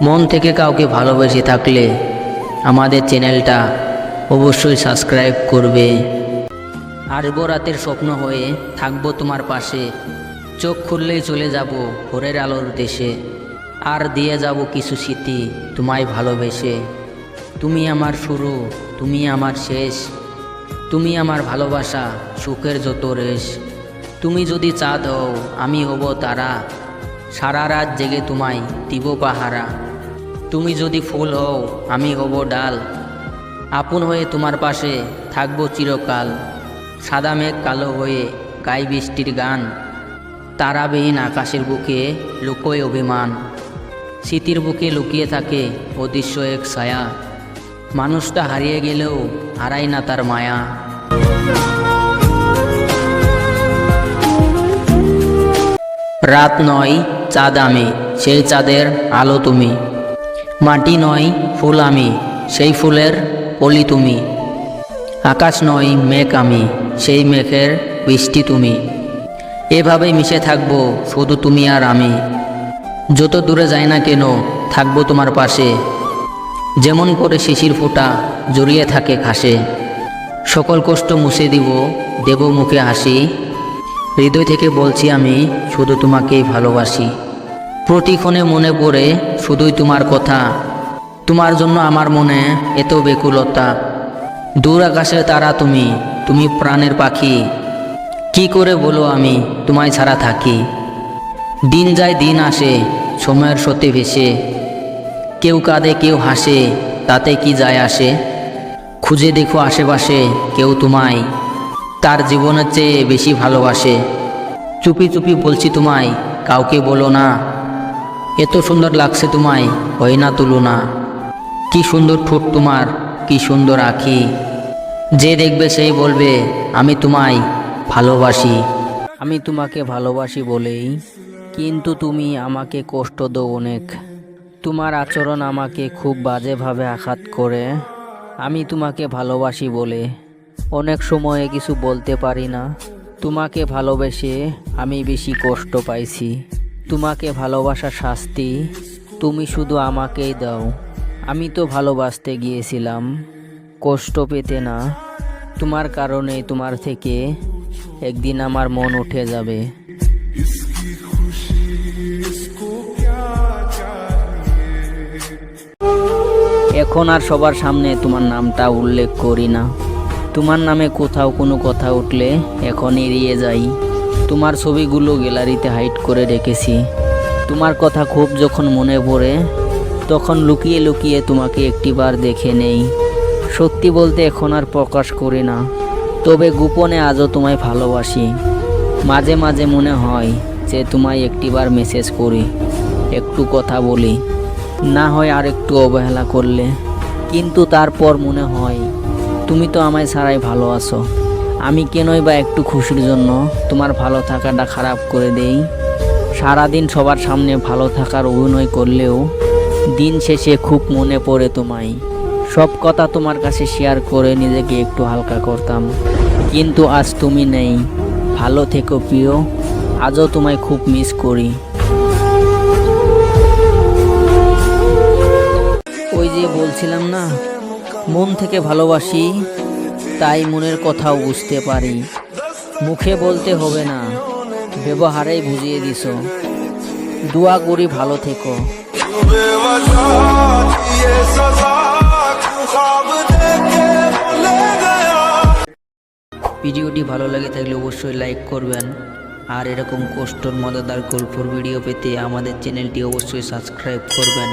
মন থেকে কাউকে ভালোবেসে থাকলে আমাদের চ্যানেলটা অবশ্যই সাবস্ক্রাইব করবে। আসবো রাতের স্বপ্ন হয়ে, থাকবো তোমার পাশে, চোখ খুললেই চলে যাব ভোরের আলোর দেশে, আর দিয়ে যাব কিছু স্মৃতি তোমায় ভালোবেসে। তুমি আমার শুরু, তুমি আমার শেষ, তুমি আমার ভালোবাসা, সুখের যত রেশ। তুমি যদি চাঁদ হও আমি হব তারা, সারা রাত জেগে তোমায় দিব পাহারা। তুমি যদি ফুল হও আমি হব ডাল, আপন হয়ে তোমার পাশে থাকবো চিরকাল। সাদা মেঘ কালো হয়ে গাই বৃষ্টির গান, তারাবিহীন আকাশের বুকে লুকোয় অভিমান। স্মৃতির বুকে লুকিয়ে থাকে অদৃশ্য এক ছায়া, মানুষটা হারিয়ে গেলেও হারায় না তার মায়া। রাত নয় চাঁদ আমি, সেই চাঁদের আলো তুমি। মাটি নয় ফুল আমি, সেই ফুলের কলি তুমি। আকাশ নয় মেঘ আমি, সেই মেঘের বৃষ্টি তুমি। এভাবেই মিশে থাকবো শুধু তুমি আর আমি। যত দূরে যাই না কেন থাকবো তোমার পাশে, যেমন করে শিশির ফোঁটা জড়িয়ে থাকে ঘাসে। সকল কষ্ট মুছে দিব, দেব মুখে হাসি। হৃদয় থেকে বলছি আমি শুধু তোমাকেই ভালোবাসি। প্রতিক্ষণে মনে পড়ে শুধুই তোমার কথা, তোমার জন্য আমার মনে এত ব্যাকুলতা। দূর আকাশের তারা তুমি, তুমি প্রাণের পাখি। কি করে বলো আমি তোমায় ছাড়া থাকি। দিন যায় দিন আসে সময়ের স্রোতে ভেসে, কেউ কাঁদে কেউ হাসে তাতে কি যায় আসে। খুঁজে দেখো আশেপাশে কেউ তোমায় তার জীবনের চেয়ে বেশি ভালোবাসে। চুপি চুপি বলছি তোমায় কাউকে বলো না, এত সুন্দর লাগছে তোমায় হয় না তুলনা। কি সুন্দর ঠোঁট তোমার, কি সুন্দর আঁখি, যে দেখবে সেই বলবে আমি তোমায় ভালোবাসি। আমি তোমাকে ভালোবাসি বলেই কিন্তু তুমি আমাকে কষ্ট দাও অনেক। তোমার আচরণ আমাকে খুব বাজেভাবে আঘাত করে। আমি তোমাকে ভালোবাসি বলে অনেক সময়ে কিছু বলতে পারি না। তোমাকে ভালোবেসে আমি বেশি কষ্ট পাইছি। তোমাকে ভালোবাসার শাস্তি তুমি শুধু আমাকেই দাও। আমি তো ভালোবাসতে গিয়েছিলাম কষ্ট পেতে না, তোমার কারণে তোমার থেকে একদিন আমার মন উঠে যাবে। এখন আর সবার সামনে তোমার নামটা উল্লেখ করি না। তোমার নামে কোথাও কোনো কথা উঠলে এখন এড়িয়ে যাই। তোমার ছবিগুলো গ্যালারিতে হাইড করে রেখেছি। তোমার কথা খুব যখন মনে পড়ে তখন লুকিয়ে লুকিয়ে তোমাকে একটিবার দেখে নেই। সত্যি বলতে এখন আর প্রকাশ করি না, তবে গোপনে আজও তোমায় ভালোবাসি। মাঝে মাঝে মনে হয় যে তোমায় একটিবার মেসেজ করি, একটু কথা বলি, না হয় আর একটু অবহেলা করলে। কিন্তু তারপর মনে হয় তুমি তো আমায় ছাড়াই ভালো আছো। আমি কেনই বা একটু খুশির জন্য তোমার ভালো থাকাটা খারাপ করে দেই। সারাদিন সবার সামনে ভালো থাকার অভিনয় করলেও দিন শেষে খুব মনে পড়ে তোমায়। সব কথা তোমার কাছে শেয়ার করে নিজেকে একটু হালকা করতাম, কিন্তু আজ তুমি নেই। ভালো থেকো প্রিয়, আজও তোমায় খুব মিস করি। ওই যে বলছিলাম না, মন থেকে ভালোবাসি, তাই মনের কথাও বুঝতে পারি। মুখে বলতে হবে না, ব্যবহারেই বুঝিয়ে দিছো। দোয়া করি ভালো থেকো। ভিডিওটি ভালো লাগে থাকলে অবশ্যই লাইক করবেন, আর এরকম কষ্টর মজাদার গল্পের ভিডিও পেতে আমাদের চ্যানেলটি অবশ্যই সাবস্ক্রাইব করবেন।